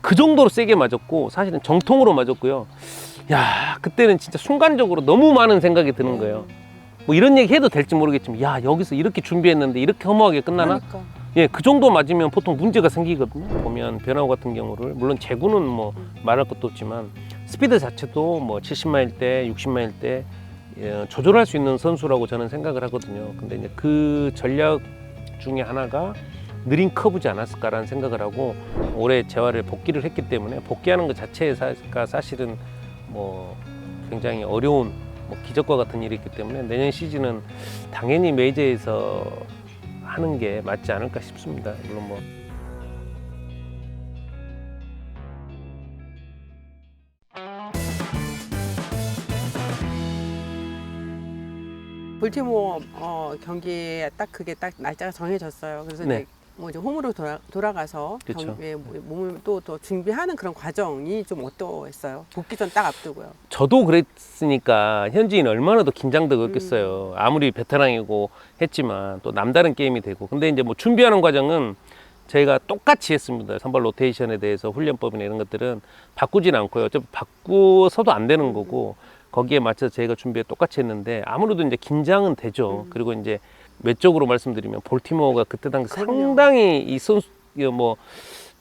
그 정도로 세게 맞았고 사실은 정통으로 맞았고요. 야, 그때는 진짜 순간적으로 너무 많은 생각이 드는 거예요. 뭐 이런 얘기 해도 될지 모르겠지만, 야, 여기서 이렇게 준비했는데 이렇게 허무하게 끝나나? 그러니까. 예, 그 정도 맞으면 보통 문제가 생기거든요. 보면 변화구 같은 경우를, 물론 제구는 뭐 말할 것도 없지만 스피드 자체도 뭐 70마일대, 60마일대 조절할 수 있는 선수라고 저는 생각을 하거든요. 근데 이제 그 전략 중에 하나가 느린 커브지 않았을까라는 생각을 하고 올해 재활을 복귀를 했기 때문에 복귀하는 것 자체가 사실은 뭐 굉장히 어려운 뭐 기적과 같은 일이 있기 때문에 내년 시즌은 당연히 메이저에서 하는 게 맞지 않을까 싶습니다. 물론 뭐 볼티모어 경기에 딱 그게 딱 날짜가 정해졌어요. 그래서 네. 이제 뭐 이제 홈으로 돌아가서 그쵸. 경기에 몸을 또 준비하는 그런 과정이 좀 어떠했어요? 복귀 전 딱 앞두고요. 저도 그랬으니까 현지인 얼마나 더 긴장되겠어요. 아무리 베테랑이고 했지만 또 남다른 게임이 되고. 근데 이제 뭐 준비하는 과정은 저희가 똑같이 했습니다. 선발 로테이션에 대해서 훈련법이나 이런 것들은 바꾸진 않고요. 어차피 바꾸서도 안 되는 거고 거기에 맞춰서 저희가 준비에 똑같이 했는데 아무래도 이제 긴장은 되죠. 그리고 이제 외적으로 말씀드리면 볼티모어가 그때 당시 상당히 이 선수 뭐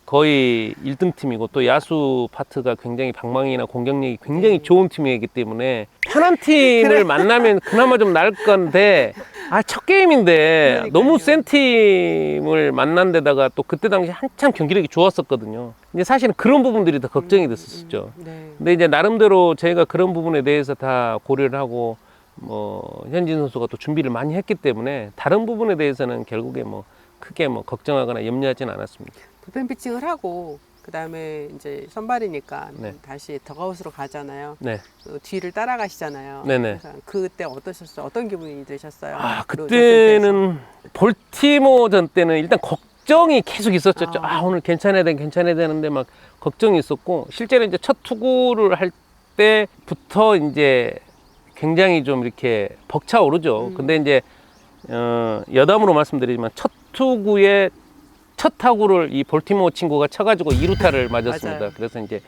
거의 1등 팀이고 또 야수 파트가 굉장히 방망이나 공격력이 굉장히 좋은 팀이기 때문에 편한 팀을 만나면 그나마 좀 나을 건데 첫 게임인데 그러니까요. 너무 센 팀을 만난 데다가 또 그때 당시 한참 경기력이 좋았었거든요. 이제 사실은 그런 부분들이 더 걱정이 됐었죠. 네. 근데 이제 나름대로 저희가 그런 부분에 대해서 다 고려를 하고 뭐 현진 선수가 또 준비를 많이 했기 때문에 다른 부분에 대해서는 결국에 뭐 크게 뭐 걱정하거나 염려하지는 않았습니다. 불펜 피칭을 하고 그다음에 이제 선발이니까 네. 다시 덕아웃으로 가잖아요. 네. 뒤를 따라가시잖아요. 네네. 그래서 그때 어떠셨어요? 어떤 기분이 드셨어요? 그때는 볼티모어전 때는 일단 걱정이 계속 있었죠. 오늘 괜찮아야 되는데 막 걱정이 있었고 실제로 이제 첫 투구를 할 때부터 이제 굉장히 좀 이렇게 벅차오르죠. 근데 이제 여담으로 말씀드리지만 첫 투구에 첫 타구를 이 볼티모어 친구가 쳐가지고 2루타를 맞았습니다. 맞아요. 그래서 이제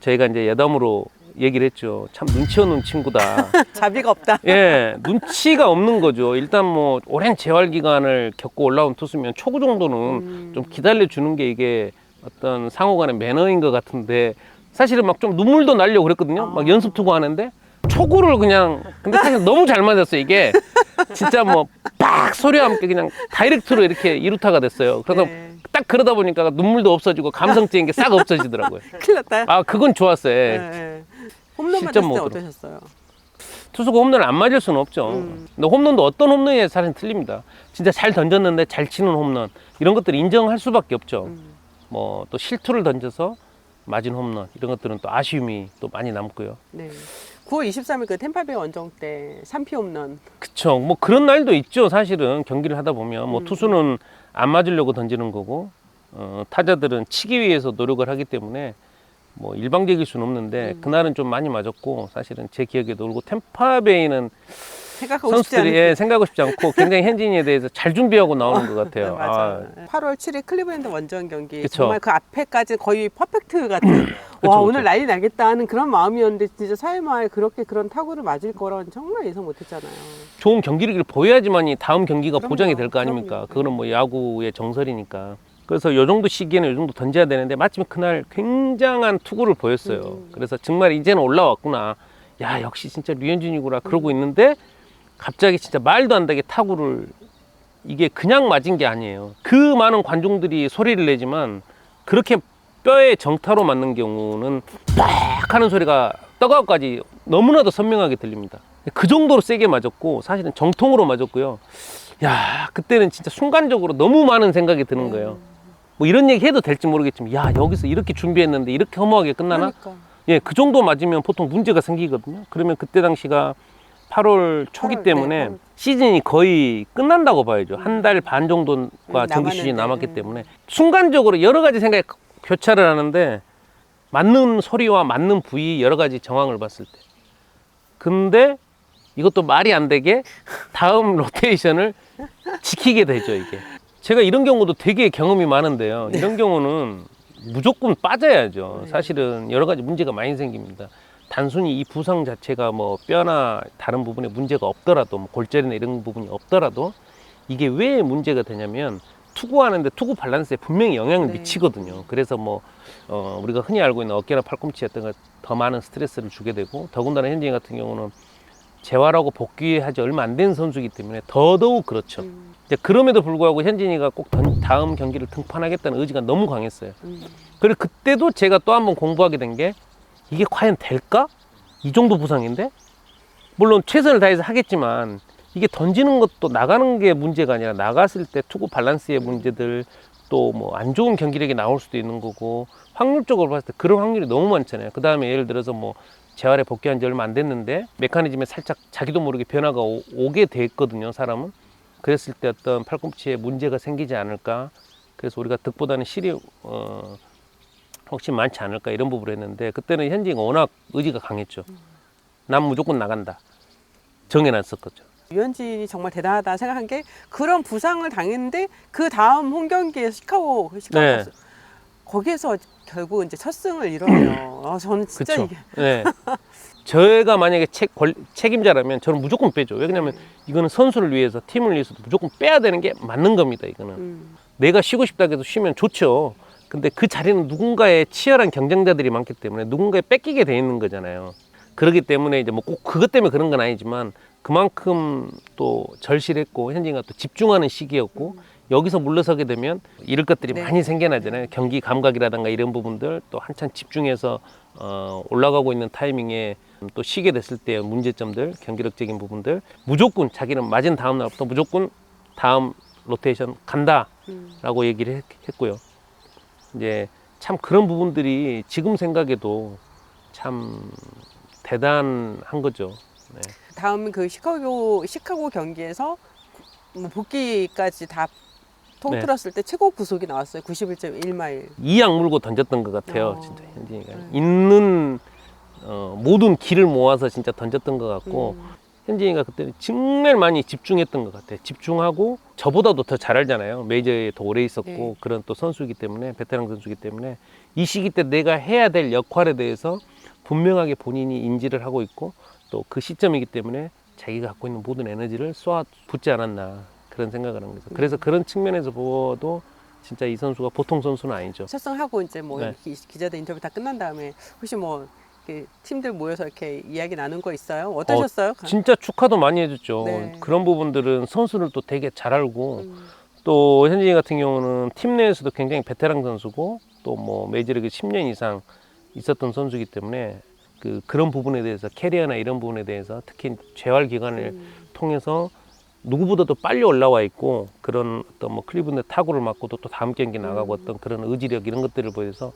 저희가 이제 여담으로 얘기를 했죠. 참 눈치 없는 친구다. 자비가 없다. 예, 눈치가 없는 거죠. 일단 뭐 오랜 재활 기간을 겪고 올라온 투수면 초구 정도는 좀 기다려주는 게 이게 어떤 상호 간의 매너인 것 같은데 사실은 막 좀 눈물도 나려고 그랬거든요. 막 연습 투구 하는데 초구를 그냥 근데 사실 너무 잘 맞았어요. 이게 진짜 뭐 빡 소리와 함께 그냥 다이렉트로 이렇게 2루타가 됐어요. 그래서 네. 딱 그러다 보니까 눈물도 없어지고 감성적인 게 싹 없어지더라고요. 큰일 났다. 그건 좋았어요. 예. 네. 홈런 실점 맞았을 때 모드로. 어떠셨어요? 투수가 홈런을 안 맞을 수는 없죠. 근데 홈런도 어떤 홈런에 사실 틀립니다. 진짜 잘 던졌는데 잘 치는 홈런 이런 것들 인정할 수밖에 없죠. 뭐 또 실투를 던져서 맞은 홈런 이런 것들은 또 아쉬움이 또 많이 남고요. 네. 9월 23일 그 템파베이 원정 때 3피 홈런. 그쵸. 뭐 그런 날도 있죠. 사실은 경기를 하다 보면 뭐 투수는 안 맞으려고 던지는 거고 타자들은 치기 위해서 노력을 하기 때문에 뭐 일방적일 수는 없는데 그날은 좀 많이 맞았고 사실은 제 기억에도 그렇고 템파베이는 생각하고 싶지 선수들이 않은. 생각하고 싶지 않고 굉장히 현진이에 대해서 잘 준비하고 나오는 것 같아요. 맞아요. 8월 7일 클리브랜드 원정 경기. 그쵸. 정말 그 앞에까지 거의 퍼펙트 같은. 와, 오늘 난리 나겠다 하는 그런 마음이었는데 진짜 4회 말 그렇게 그런 타구를 맞을 거라는 정말 예상 못했잖아요. 좋은 경기력을 보여야지만이 다음 경기가 그럼요. 보장이 될 거 아닙니까? 그럼요. 그거는 뭐 야구의 정설이니까. 그래서 요 정도 시기에는 요 정도 던져야 되는데 마침 그날 굉장한 투구를 보였어요. 그래서 정말 이제는 올라왔구나. 야, 역시 진짜 류현진이구나. 그러고 있는데 갑자기 진짜 말도 안 되게 타구를 이게 그냥 맞은 게 아니에요. 그 많은 관중들이 소리를 내지만 그렇게 뼈에 정타로 맞는 경우는 빡 하는 소리가 떡아웃까지 너무나도 선명하게 들립니다. 그 정도로 세게 맞았고 사실은 정통으로 맞았고요. 야, 그때는 진짜 순간적으로 너무 많은 생각이 드는 거예요. 뭐 이런 얘기 해도 될지 모르겠지만 야, 여기서 이렇게 준비했는데 이렇게 허무하게 끝나나? 그러니까. 예, 그 정도 맞으면 보통 문제가 생기거든요. 그러면 그때 당시가 8월 초기 8월, 때문에 네, 8월. 시즌이 거의 끝난다고 봐야죠. 한 달 반 정도가 정규 시즌이 남았기 때문에 순간적으로 여러 가지 생각이 교차를 하는데 맞는 소리와 맞는 부위 여러 가지 정황을 봤을 때 근데 이것도 말이 안 되게 다음 로테이션을 지키게 되죠. 이게 제가 이런 경우도 되게 경험이 많은데요. 이런 경우는 무조건 빠져야죠. 네. 사실은 여러 가지 문제가 많이 생깁니다. 단순히 이 부상 자체가 뭐 뼈나 다른 부분에 문제가 없더라도 뭐 골절이나 이런 부분이 없더라도 이게 왜 문제가 되냐면 투구하는데 투구 밸런스에 분명히 영향을 네. 미치거든요. 그래서 뭐 우리가 흔히 알고 있는 어깨나 팔꿈치 같은 거 더 많은 스트레스를 주게 되고 더군다나 현진 같은 경우는 재활하고 복귀하지 얼마 안 된 선수이기 때문에 더더욱 그렇죠. 이제 그럼에도 불구하고 현진이가 꼭 다음 경기를 등판하겠다는 의지가 너무 강했어요. 그리고 그때도 제가 또 한 번 공부하게 된 게 이게 과연 될까? 이 정도 부상인데? 물론 최선을 다해서 하겠지만 이게 던지는 것도 나가는 게 문제가 아니라 나갔을 때 투구 밸런스의 문제들 또 뭐 안 좋은 경기력이 나올 수도 있는 거고 확률적으로 봤을 때 그런 확률이 너무 많잖아요. 그 다음에 예를 들어서 뭐 재활에 복귀한 지 얼마 안 됐는데 메커니즘에 살짝 자기도 모르게 변화가 오게 됐거든요, 사람은. 그랬을 때 어떤 팔꿈치에 문제가 생기지 않을까. 그래서 우리가 득보다는 실이 훨씬 많지 않을까 이런 부분을 했는데 그때는 현진이가 워낙 의지가 강했죠. 난 무조건 나간다. 정해놨었거든요. 류현진이 정말 대단하다 생각한 게 그런 부상을 당했는데 그 다음 홈 경기에 시카고 네. 거기에서 결국 이제 첫 승을 이뤄요. 저는 진짜 그쵸. 이게 네. 저희가 만약에 책임자라면 저는 무조건 빼죠. 왜냐면 이거는 선수를 위해서 팀을 위해서도 무조건 빼야 되는 게 맞는 겁니다. 이거는 내가 쉬고 싶다고 해서 쉬면 좋죠. 근데 그 자리는 누군가의 치열한 경쟁자들이 많기 때문에 누군가에 뺏기게 돼 있는 거잖아요. 그렇기 때문에 이제 뭐 꼭 그것 때문에 그런 건 아니지만 그만큼 또 절실했고 현진이가 또 집중하는 시기였고 여기서 물러서게 되면 잃을 것들이 네. 많이 생겨나잖아요. 경기 감각이라든가 이런 부분들 또 한참 집중해서 올라가고 있는 타이밍에 또 쉬게 됐을 때의 문제점들, 경기력적인 부분들 무조건 자기는 맞은 다음 날부터 무조건 다음 로테이션 간다라고 얘기를 했고요. 이제 참 그런 부분들이 지금 생각해도 참 대단한 거죠. 네. 다음 그 시카고 경기에서 뭐 복귀까지 다 통틀었을 때 최고 구속이 나왔어요. 91.1마일. 이악 물고 던졌던 것 같아요. 진짜 현진이가 네. 있는 모든 기를 모아서 진짜 던졌던 것 같고 현진이가 그때는 정말 많이 집중했던 것 같아요. 집중하고 저보다도 더 잘 알잖아요. 메이저에 더 오래 있었고 네. 그런 또 선수이기 때문에 베테랑 선수이기 때문에 이 시기 때 내가 해야 될 역할에 대해서 분명하게 본인이 인지를 하고 있고 또 그 시점이기 때문에 자기가 갖고 있는 모든 에너지를 쏟아 붓지 않았나 그런 생각을 한 거죠. 그래서 그런 측면에서 보아도 진짜 이 선수가 보통 선수는 아니죠. 첫승하고 이제 뭐 네. 기자들 인터뷰 다 끝난 다음에 혹시 뭐 이렇게 팀들 모여서 이렇게 이야기 나눈 거 있어요? 어떠셨어요? 진짜 축하도 많이 해줬죠. 네. 그런 부분들은 선수를 또 되게 잘 알고 또 현진이 같은 경우는 팀 내에서도 굉장히 베테랑 선수고 또 뭐 메이저리그 10년 이상 있었던 선수이기 때문에 그런 부분에 대해서 캐리어나 이런 부분에 대해서 특히 재활 기간을 통해서 누구보다도 빨리 올라와 있고 그런 어떤 뭐 클리브랜드 타구를 맞고도 또 다음 경기 나가고 어떤 그런 의지력 이런 것들을 보여서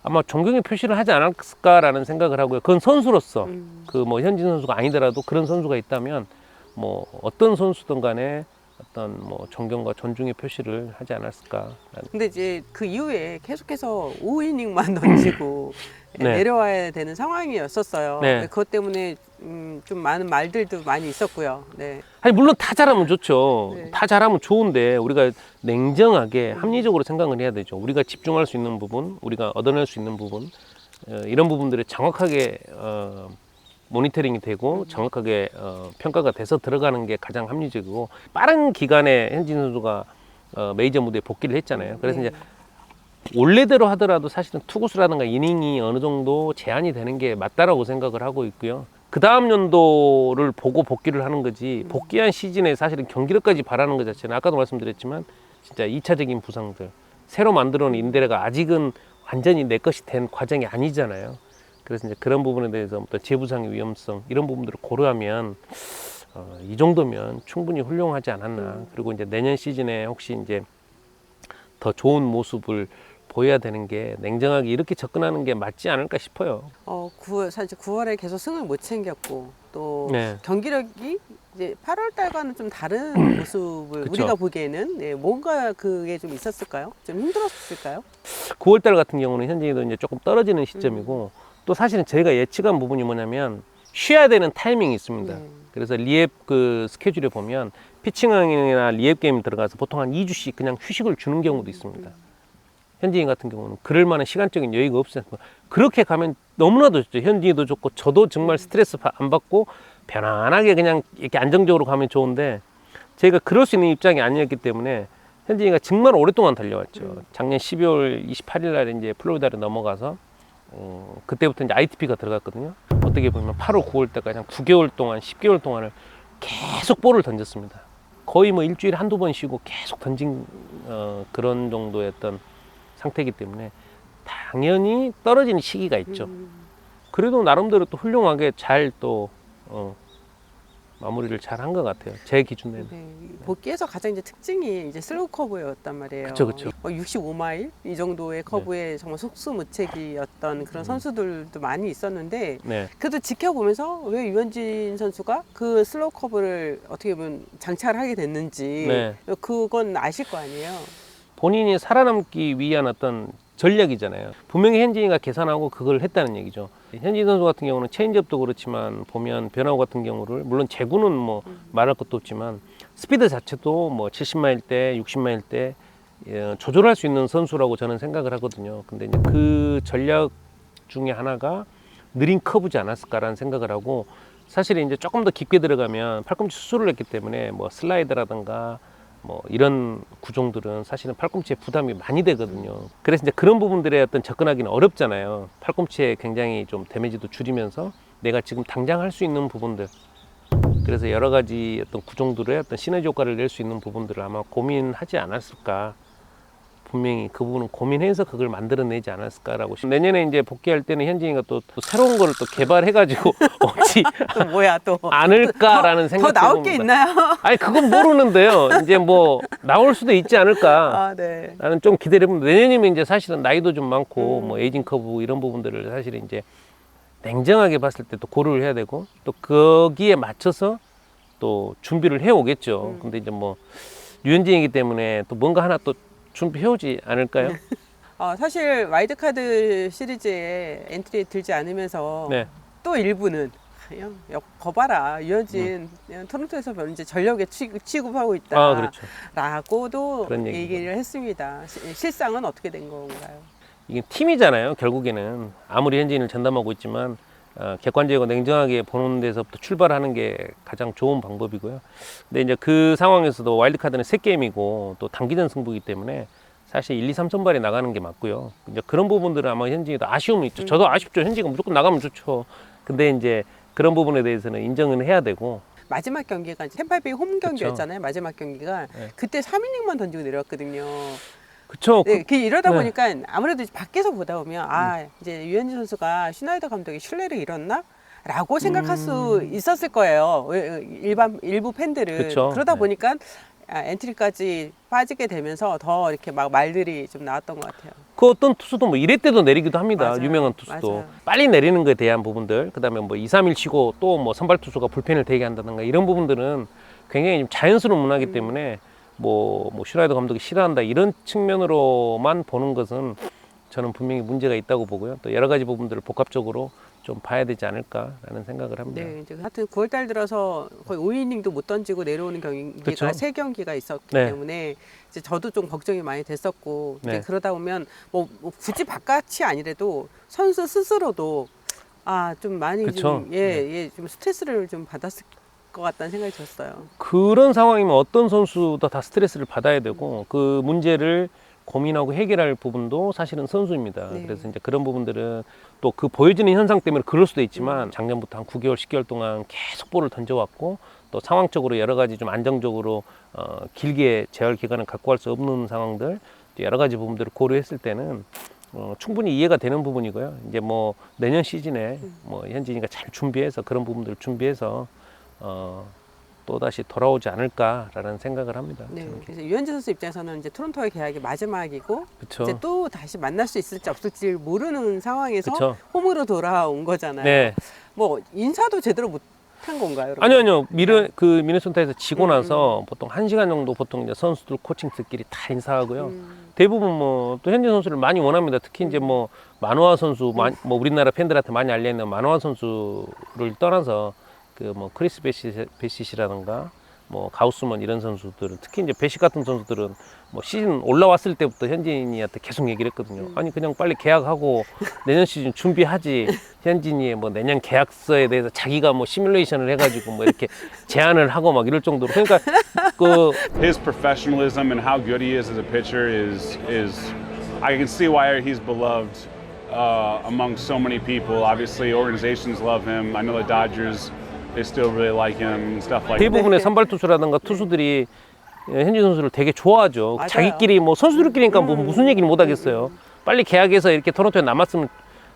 아마 존경의 표시를 하지 않았을까라는 생각을 하고요. 그건 선수로서 그 뭐 현진 선수가 아니더라도 그런 선수가 있다면 뭐 어떤 선수든 간에 어떤 뭐 존경과 존중의 표시를 하지 않았을까. 근데 이제 그 이후에 계속해서 5이닝만 던지고 네. 내려와야 되는 상황이었었어요. 네. 그것 때문에 좀 많은 말들도 많이 있었고요. 네. 아니 물론 다 잘하면 좋죠. 네. 다 잘하면 좋은데 우리가 냉정하게 합리적으로 생각을 해야 되죠. 우리가 집중할 수 있는 부분, 우리가 얻어낼 수 있는 부분 이런 부분들이 정확하게 모니터링이 되고 정확하게 평가가 돼서 들어가는 게 가장 합리적이고 빠른 기간에 현진 선수가 메이저 무대에 복귀를 했잖아요. 그래서 네. 이제 원래대로 하더라도 사실은 투구수라든가 이닝이 어느 정도 제한이 되는 게 맞다라고 생각을 하고 있고요. 그 다음 연도를 보고 복귀를 하는 거지 복귀한 시즌에 사실은 경기력까지 바라는 것 자체는 아까도 말씀드렸지만 진짜 2차적인 부상들 새로 만들어 놓은 인대가 아직은 완전히 내 것이 된 과정이 아니잖아요. 그래서 이제 그런 부분에 대해서 어떤 재부상의 위험성 이런 부분들을 고려하면 이 정도면 충분히 훌륭하지 않았나. 그리고 이제 내년 시즌에 혹시 이제 더 좋은 모습을 보여야 되는 게 냉정하게 이렇게 접근하는 게 맞지 않을까 싶어요. 사실 9월에 계속 승을 못 챙겼고 또 네. 경기력이 이제 8월 달과는 좀 다른 모습을 그쵸. 우리가 보기에는 뭔가 그게 좀 있었을까요? 좀 힘들었을까요? 9월달 같은 경우는 현진이도 이제 조금 떨어지는 시점이고 또 사실은 저희가 예측한 부분이 뭐냐면 쉬어야 되는 타이밍이 있습니다. 그래서 리앱 그 스케줄에 보면 피칭이나 리앱 게임 들어가서 보통 한 2주씩 그냥 휴식을 주는 경우도 있습니다. 현지인 같은 경우는 그럴 만한 시간적인 여유가 없어요. 그렇게 가면 너무나도 좋죠. 현지인도 좋고 저도 정말 스트레스 안 받고 편안하게 그냥 이렇게 안정적으로 가면 좋은데 저희가 그럴 수 있는 입장이 아니었기 때문에 현지인가 정말 오랫동안 달려왔죠. 작년 12월 28일 날에 이제 플로리다로 넘어가서 그때부터 이제 ITP가 들어갔거든요. 어떻게 보면 8월, 9월 때까지 한 9개월 동안, 10개월 동안을 계속 볼을 던졌습니다. 거의 뭐 일주일에 한두 번 쉬고 계속 던진 그런 정도의 어떤 상태이기 때문에 당연히 떨어지는 시기가 있죠. 그래도 나름대로 또 훌륭하게 잘 또 마무리를 잘 한 것 같아요. 제 기준에는. 네, 복귀에서 가장 이제 특징이 이제 슬로우 커브였단 말이에요. 그쵸, 그쵸. 65마일 이 정도의 커브에 정말 속수무책이었던 그런 선수들도 많이 있었는데 네. 그래도 지켜보면서 왜 유현진 선수가 그 슬로우 커브를 어떻게 보면 장착하게 됐는지 네. 그건 아실 거 아니에요. 본인이 살아남기 위한 어떤 전략이잖아요. 분명히 현진이가 계산하고 그걸 했다는 얘기죠. 현진 선수 같은 경우는 체인지업도 그렇지만 보면 변화구 같은 경우를 물론 제구는 뭐 말할 것도 없지만 스피드 자체도 뭐 70마일 대, 60마일 대 조절할 수 있는 선수라고 저는 생각을 하거든요. 근데 이제 그 전략 중에 하나가 느린 커브지 않았을까라는 생각을 하고 사실 이제 조금 더 깊게 들어가면 팔꿈치 수술을 했기 때문에 뭐 슬라이드라든가 뭐 이런 구종들은 사실은 팔꿈치에 부담이 많이 되거든요. 그래서 이제 그런 부분들에 어떤 접근하기는 어렵잖아요. 팔꿈치에 굉장히 좀 데미지도 줄이면서 내가 지금 당장 할 수 있는 부분들, 그래서 여러 가지 어떤 구종들의 어떤 시너지 효과를 낼 수 있는 부분들을 아마 고민하지 않았을까. 분명히 그 부분은 고민해서 그걸 만들어내지 않았을까라고. 내년에 이제 복귀할 때는 현진이가 또 새로운 거를 또 개발해가지고 오지 또 뭐야 또 않을까라는 더 생각이 나올 게 있나요? 아니 그건 모르는데요. 이제 뭐 나올 수도 있지 않을까. 아, 네. 나는 좀 기대해보면 내년이면 이제 사실은 나이도 좀 많고 뭐 에이징 커브 이런 부분들을 사실은 이제 냉정하게 봤을 때 또 고려를 해야 되고 또 거기에 맞춰서 또 준비를 해오겠죠. 근데 이제 뭐 유현진이기 때문에 또 뭔가 하나 또 준비해오지 않을까요? 사실 와일드카드 시리즈에 엔트리 들지 않으면서 네. 또 일부는 그냥 거봐라 유현진 토론토에서 이제 전력에 취급하고 있다. 아 그렇죠. 라고도 그런 얘기죠. 얘기를 했습니다. 실상은 어떻게 된 건가요? 이게 팀이잖아요. 결국에는 아무리 현진을 전담하고 있지만 객관적이고 냉정하게 보는 데서부터 출발하는 게 가장 좋은 방법이고요. 근데 이제 그 상황에서도 와일드카드는 3게임이고 또 단기전 승부이기 때문에 사실 1, 2, 3선발이 나가는 게 맞고요. 이제 그런 부분들은 아마 현진이도 아쉬움이 있죠. 저도 아쉽죠. 현진이가 무조건 나가면 좋죠. 근데 이제 그런 부분에 대해서는 인정은 해야 되고. 마지막 경기가 템파베이 홈 경기였잖아요. 마지막 경기가 네. 그때 3이닝만 던지고 내려왔거든요. 그쵸. 네, 이러다 네. 보니까 아무래도 이제 밖에서 보다 보면 이제 유현진 선수가 슈나이더 감독이 신뢰를 잃었나? 라고 생각할 수 있었을 거예요. 일부 팬들은. 그쵸. 그러다 네. 보니까 엔트리까지 빠지게 되면서 더 이렇게 막 말들이 좀 나왔던 것 같아요. 그 어떤 투수도 뭐 1회 때도 내리기도 합니다. 맞아요. 유명한 투수도. 맞아요. 빨리 내리는 거에 대한 부분들, 그 다음에 뭐 2, 3일 쉬고 또 뭐 선발 투수가 불펜을 대게 한다든가 이런 부분들은 굉장히 좀 자연스러운 문화이기 때문에 뭐 슈나이더 감독이 싫어한다 이런 측면으로만 보는 것은 저는 분명히 문제가 있다고 보고요. 또 여러 가지 부분들을 복합적으로 좀 봐야 되지 않을까라는 생각을 합니다. 네, 이제 하여튼 9월달 들어서 거의 5이닝도 못 던지고 내려오는 경기가 그쵸? 3경기가 있었기 네. 때문에 이제 저도 좀 걱정이 많이 됐었고 이제 네. 그러다 보면 뭐 굳이 바깥이 아니래도 선수 스스로도 좀 많이 그쵸? 좀 스트레스를 좀 받았을 것 같다는 생각이 들었어요. 그런 상황이면 어떤 선수도 다 스트레스를 받아야 되고 그 문제를 고민하고 해결할 부분도 사실은 선수입니다. 네. 그래서 이제 그런 부분들은 또 그 보여지는 현상 때문에 그럴 수도 있지만 작년부터 한 9개월, 10개월 동안 계속 볼을 던져왔고 또 상황적으로 여러 가지 좀 안정적으로 길게 재활 기간을 갖고 갈 수 없는 상황들 여러 가지 부분들을 고려했을 때는 충분히 이해가 되는 부분이고요. 이제 뭐 내년 시즌에 뭐 현진이가 잘 준비해서 그런 부분들을 준비해서 또 다시 돌아오지 않을까라는 생각을 합니다. 네, 저는. 그래서 유현진 선수 입장에서는 이제 토론토의 계약이 마지막이고 그쵸. 이제 또 다시 만날 수 있을지 없을지 모르는 상황에서 그쵸. 홈으로 돌아온 거잖아요. 네. 뭐 인사도 제대로 못한 건가요? 여러분? 아니요. 미네소타에서 지고 나서 보통 1시간 정도 보통 이제 선수들 코칭들끼리 다 인사하고요. 대부분 뭐 또 현진 선수를 많이 원합니다. 특히 이제 뭐 만호아 선수, 뭐 우리나라 팬들한테 많이 알려있는 만호아 선수를 떠나서 그 뭐 크리스 베시시라든가 뭐 가우스먼 이런 선수들은 특히 이제 배식 같은 선수들은 뭐 시즌 올라왔을 때부터 현진이한테 계속 얘기를 했거든요. 아니 그냥 빨리 계약하고 내년 시즌 준비하지. 현진이의 뭐 내년 계약서에 대해서 자기가 뭐 시뮬레이션을 해가지고 뭐 이렇게 제안을 하고 막 이럴 정도로 그러니까 그 His professionalism and how good he is as a pitcher is I can see why he's beloved among so many people. Obviously, organizations love him. I know the Dodgers, they still really like him and stuff like that. 대부분의 선발 투수라든가 투수들이 현진 선수를 되게 좋아하죠. 맞아요. 자기끼리 뭐 선수들끼리니까 뭐 무슨 얘기를 못 하겠어요. 빨리 계약해서 이렇게 토론토에 남았으면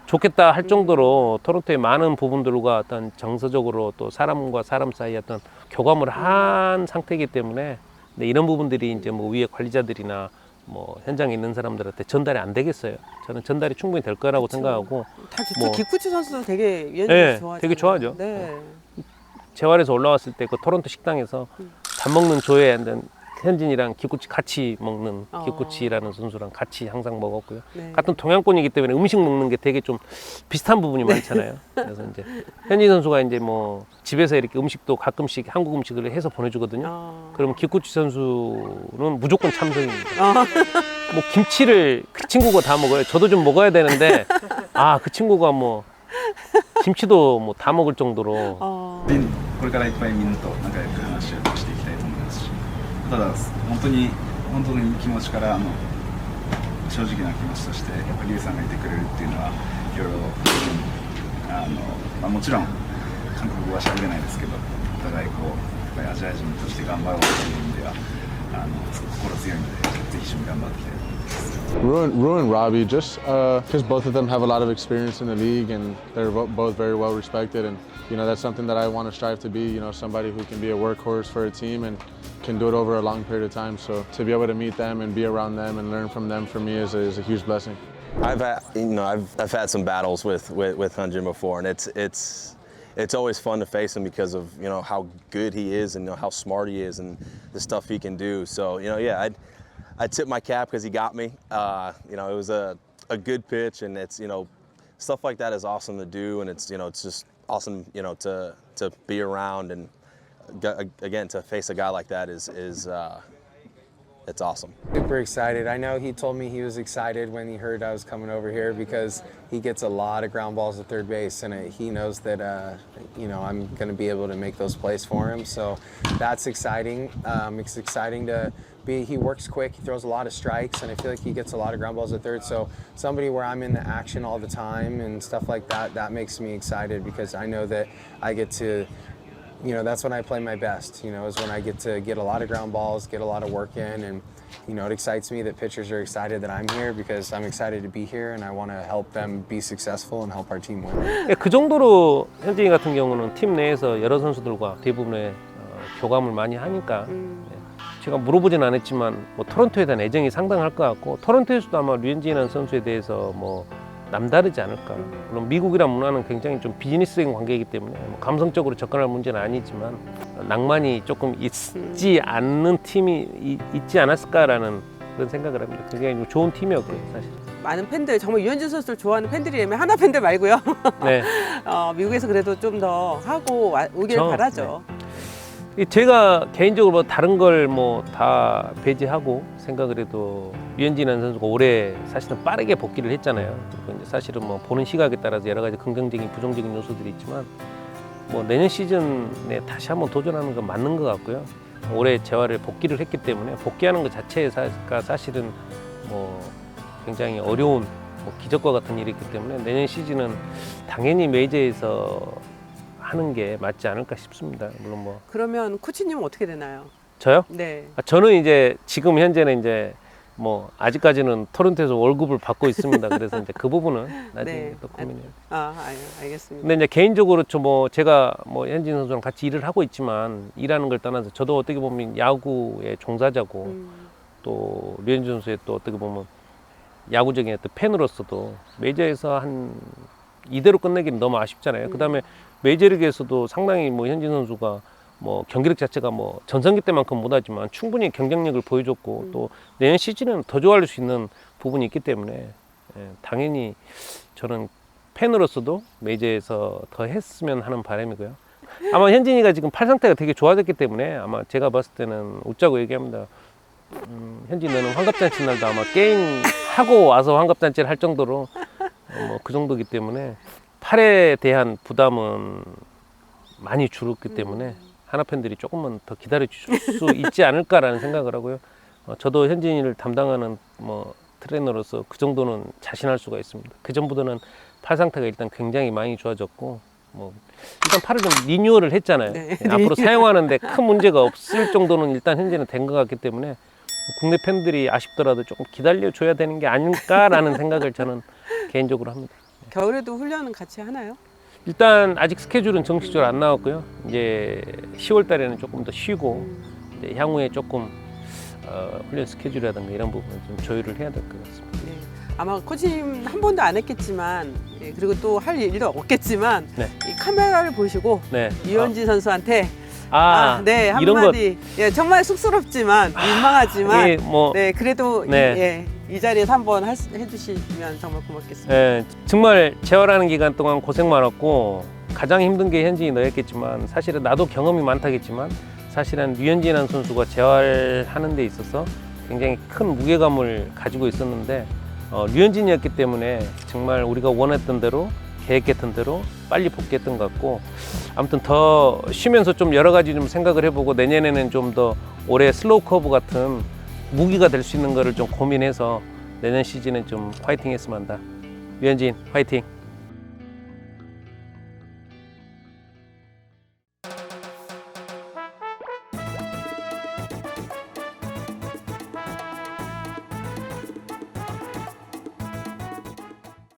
좋겠다 할 정도로 토론토의 많은 부분들과 어떤 정서적으로 또 사람과 사람 사이에 어떤 교감을 한 상태이기 때문에 근데 이런 부분들이 이제 뭐 위에 관리자들이나 뭐 현장에 있는 사람들한테 전달이 안 되겠어요. 저는 전달이 충분히 될 거라고 생각하고 다 진짜 뭐- 기쿠치 선수도 되게 유현진 네, 선수 좋아하잖아요. 되게 좋아하죠. 네. 재활에서 올라왔을 때 그 토론토 식당에서 밥 먹는 조에 앉은 현진이랑 기쿠치 같이 먹는 기쿠치라는 선수랑 같이 항상 먹었고요. 네. 같은 동양권이기 때문에 음식 먹는 게 되게 좀 비슷한 부분이 많잖아요. 그래서 이제 현진 선수가 이제 뭐 집에서 이렇게 음식도 가끔씩 한국 음식을 해서 보내주거든요. 그러면 기쿠치 선수는 무조건 참석입니다. 뭐 김치를 그 친구가 다 먹어요. 저도 좀 먹어야 되는데 아 그 친구가 뭐 김치도 뭐 다 먹을 정도로 これからいっぱいみんなと仲良く話をしていきたいと思いますしただ本当に気持ちから正直な気持ちとしてやっぱりリュウさんがいてくれるっていうのはいろいろもちろん韓国語は喋れないですけどお互いこうやっぱりアジア人として頑張ろうという意味ではすごく心強いのでぜひ一緒に頑張っていきたいと思います。 Ruin Robbie, just because both of them have a lot of experience in the league and they're both very well respected, and you know that's something that I want to strive to be. You know, somebody who can be a workhorse for a team and can do it over a long period of time. So to be able to meet them and be around them and learn from them for me is a huge blessing. I've had some battles with Hyunjin before, and it's always fun to face him because of how good he is and how smart he is and the stuff he can do. So I tip my cap because he got me. It was a good pitch, and it's stuff like that is awesome to do, and it's just awesome to be around, and again to face a guy like that is it's awesome. Super excited. I know he told me he was excited when he heard I was coming over here because he gets a lot of ground balls at third base, and he knows that I'm going to be able to make those plays for him. So that's exciting. It's exciting to be. He works quick. He throws a lot of strikes, and I feel like he gets a lot of ground balls at third. So somebody where I'm in the action all the time and stuff like that, that makes me excited because I know that I get to. That's when I play my best, is when I get to get a lot of ground balls, get a lot of work in, and, it excites me that pitchers are excited that I'm here because I'm excited to be here and I want to help them be successful and help our team win. 그 정도로 현진이 같은 경우는 팀 내에서 여러 선수들과 대부분의 교감을 많이 하니까 제가 물어보진 않았지만 뭐 토론토에 대한 애정이 상당할 것 같고 토론토에서도 아마 류현진이라는 선수에 대해서 뭐 남다르지 않을까. 물론 미국이란 문화는 굉장히 좀 비즈니스적인 관계이기 때문에 뭐 감성적으로 접근할 문제는 아니지만 낭만이 조금 있지 않는 팀이 있지 않았을까라는 그런 생각을 합니다. 굉장히 좋은 팀이었고요, 사실. 많은 팬들, 정말 유현진 선수를 좋아하는 팬들이라면 하나 팬들 말고요. 네. 미국에서 그래도 좀 더 하고 오길 그렇죠. 바라죠. 제가 개인적으로 뭐 다른 걸 뭐 다 배제하고 생각을 해도 류현진이라는 선수가 올해 사실은 빠르게 복귀를 했잖아요. 그리고 이제 사실은 뭐 보는 시각에 따라서 여러 가지 긍정적인 부정적인 요소들이 있지만 뭐 내년 시즌에 다시 한번 도전하는 건 맞는 것 같고요. 올해 재활을 복귀를 했기 때문에 복귀하는 것 자체가 사실은 뭐 굉장히 어려운 뭐 기적과 같은 일이기 때문에 내년 시즌은 당연히 메이저에서 하는 게 맞지 않을까 싶습니다. 물론 뭐 그러면 코치님은 어떻게 되나요? 저요? 네. 저는 이제 지금 현재는 이제 뭐 아직까지는 토론토에서 월급을 받고 있습니다. 그래서 이제 그 부분은 나중에 네. 또 고민해요. 알겠습니다. 근데 이제 개인적으로 뭐 제가 뭐 현진 선수랑 같이 일을 하고 있지만 일하는 걸 떠나서 저도 어떻게 보면 야구의 종사자고 또 류현진 선수의 또 어떻게 보면 야구적인 어떤 팬으로서도 메이저에서 한 이대로 끝내기는 너무 아쉽잖아요. 그다음에 메이저리그에서도 상당히 뭐 현진 선수가 뭐 경기력 자체가 뭐 전성기 때만큼 못하지만 충분히 경쟁력을 보여줬고 또 내년 시즌에는 더 좋아할 수 있는 부분이 있기 때문에 당연히 저는 팬으로서도 메이저에서 더 했으면 하는 바람이고요. 아마 현진이가 지금 팔 상태가 되게 좋아졌기 때문에 아마 제가 봤을 때는 웃자고 얘기합니다. 현진 너는 환갑잔치 날도 아마 게임 하고 와서 환갑잔치를 할 정도로 뭐 그 정도기 때문에 팔에 대한 부담은 많이 줄었기 때문에 하나 팬들이 조금만 더 기다려 주실 수 있지 않을까라는 생각을 하고요. 저도 현진이를 담당하는 뭐 트레이너로서 그 정도는 자신할 수가 있습니다. 그 전보다는 팔 상태가 일단 굉장히 많이 좋아졌고 뭐 일단 팔을 좀 리뉴얼을 했잖아요. 네. 앞으로 사용하는데 큰 문제가 없을 정도는 일단 현재는 된 것 같기 때문에 국내 팬들이 아쉽더라도 조금 기다려줘야 되는 게 아닐까라는 생각을 저는 개인적으로 합니다. 겨울에도 훈련은 같이 하나요? 일단 아직 스케줄은 정식적으로 안 나왔고요. 이제 10월 달에는 조금 더 쉬고 이제 향후에 조금 훈련 스케줄이라든가 이런 부분을 좀 조율을 해야 될 것 같습니다. 네. 아마 코치님 한 번도 안 했겠지만 예, 그리고 또 할 일도 없겠지만 네. 이 카메라를 보시고 네. 유현진 선수한테 이런 네, 한마디. 예, 정말 쑥스럽지만 민망하지만 예, 뭐 네, 그래도 네. 이 자리에서 한번 해주시면 정말 고맙겠습니다. 예, 정말 재활하는 기간 동안 고생 많았고 가장 힘든 게 현진이 너였겠지만 사실은 나도 경험이 많다겠지만 사실은 류현진이라는 선수가 재활하는 데 있어서 굉장히 큰 무게감을 가지고 있었는데 류현진이었기 때문에 정말 우리가 원했던 대로 계획했던 대로 빨리 복귀했던 것 같고 아무튼 더 쉬면서 좀 여러 가지 좀 생각을 해보고 내년에는 좀 더 올해 슬로우 커브 같은 무기가 될 수 있는 거를 좀 고민해서 내년 시즌에 좀 화이팅 했으면 한다. 류현진 화이팅!